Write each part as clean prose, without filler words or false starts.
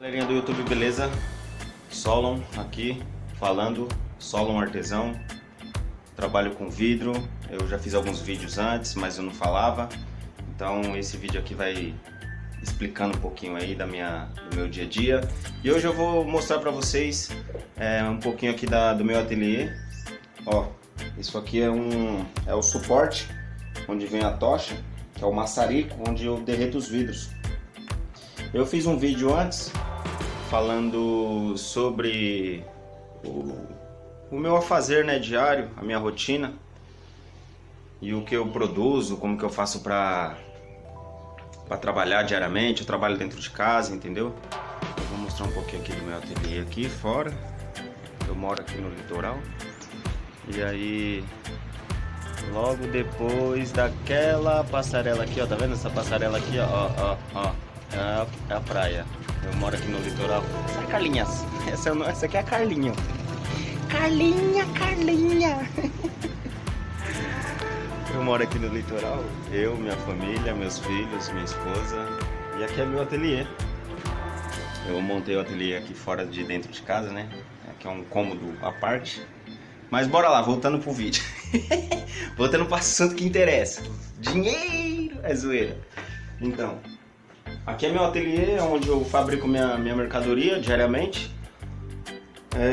Galerinha do YouTube, beleza? Solon aqui, falando, Solon artesão, trabalho com vidro. Eu já fiz alguns vídeos antes, mas eu não falava. Então esse vídeo aqui vai explicando um pouquinho aí do meu dia a dia. E hoje eu vou mostrar pra vocês um pouquinho aqui do meu ateliê. Ó, isso aqui é o suporte onde vem a tocha, que é o maçarico, onde eu derreto os vidros. Eu fiz um vídeo antes falando sobre o meu afazer, né, diário, a minha rotina e o que eu produzo, como que eu faço para trabalhar diariamente. Eu trabalho dentro de casa, entendeu? Eu vou mostrar um pouquinho aqui do meu ateliê aqui fora. Eu moro aqui no litoral. E aí, logo depois daquela passarela aqui, ó, tá vendo essa passarela aqui, ó, é a praia. Eu moro aqui no litoral. Essa é a Carlinhas. Essa aqui é a Carlinha. Carlinha. Eu moro aqui no litoral. Eu, minha família, meus filhos, minha esposa. E aqui é meu ateliê. Eu montei o ateliê aqui fora de dentro de casa, né? Aqui é um cômodo à parte. Mas bora lá, voltando pro vídeo. Voltando pro assunto que interessa. Dinheiro é zoeira. Então, aqui é meu ateliê, onde eu fabrico minha mercadoria diariamente.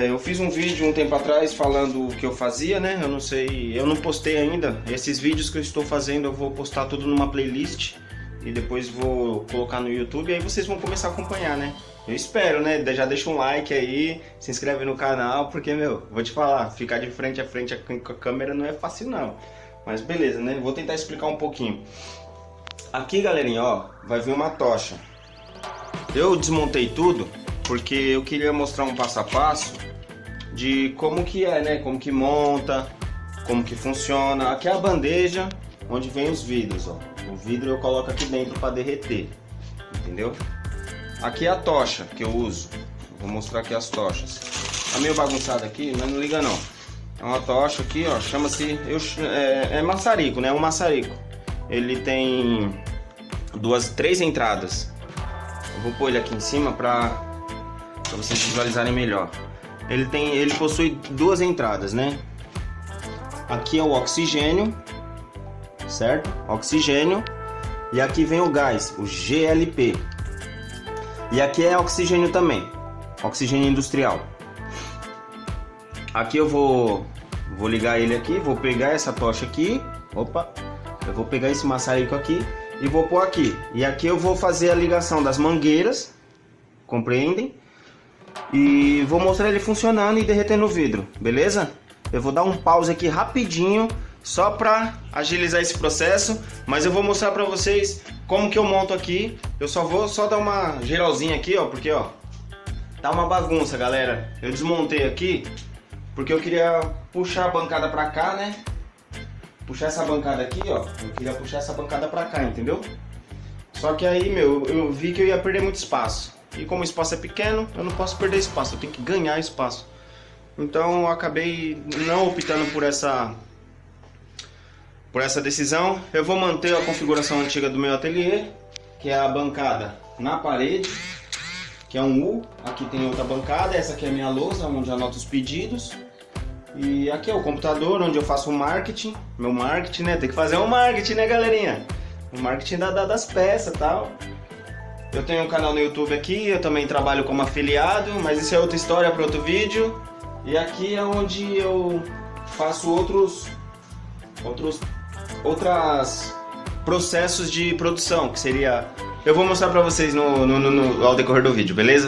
Eu fiz um vídeo um tempo atrás falando o que eu fazia, né? Eu não sei, eu não postei ainda. Esses vídeos que eu estou fazendo eu vou postar tudo numa playlist e depois vou colocar no YouTube, e aí vocês vão começar a acompanhar, né? Eu espero, né? Já deixa um like aí, se inscreve no canal, porque, meu, vou te falar, ficar de frente a frente com a câmera não é fácil não. Mas beleza, né? Vou tentar explicar um pouquinho. Aqui, galerinha, ó, vai vir uma tocha. Eu desmontei tudo porque eu queria mostrar um passo a passo de como que é, né? Como que monta, como que funciona. Aqui é a bandeja onde vem os vidros, ó. O vidro eu coloco aqui dentro para derreter, entendeu? Aqui é a tocha que eu uso. Vou mostrar aqui as tochas. Tá meio bagunçado aqui, mas não liga não. É uma tocha aqui, ó, chama-se... é maçarico, né? É um maçarico. Ele tem três entradas. Eu vou pôr ele aqui em cima para vocês visualizarem melhor. Ele possui duas entradas, né? Aqui é o oxigênio, certo? Oxigênio. E aqui vem o gás, o GLP. E aqui é oxigênio também, oxigênio industrial. Aqui eu vou ligar ele aqui, vou pegar essa tocha aqui. Opa! Eu vou pegar esse maçarico aqui e vou pôr aqui. E aqui eu vou fazer a ligação das mangueiras, compreendem? E vou mostrar ele funcionando e derretendo o vidro, beleza? Eu vou dar um pause aqui rapidinho, só para agilizar esse processo. Mas eu vou mostrar para vocês como que eu monto aqui. Eu vou dar uma geralzinha aqui, ó, porque, ó, tá uma bagunça, galera. Eu desmontei aqui porque eu queria puxar a bancada para cá, né? Puxar essa bancada aqui, ó. Eu queria puxar essa bancada pra cá, entendeu? Só que aí, meu, eu vi que eu ia perder muito espaço. E como o espaço é pequeno, eu não posso perder espaço. Eu tenho que ganhar espaço. Então eu acabei não optando por essa decisão. Eu vou manter a configuração antiga do meu ateliê, que é a bancada na parede, que é um U. Aqui tem outra bancada. Essa aqui é a minha lousa, onde eu anoto os pedidos. E aqui é o computador onde eu faço o marketing, meu marketing, né? Tem que fazer um marketing, né, galerinha? O marketing das peças e tal. Eu tenho um canal no YouTube aqui, eu também trabalho como afiliado, mas isso é outra história para outro vídeo. E aqui é onde eu faço outros processos de produção, que seria... Eu vou mostrar para vocês ao decorrer do vídeo, beleza?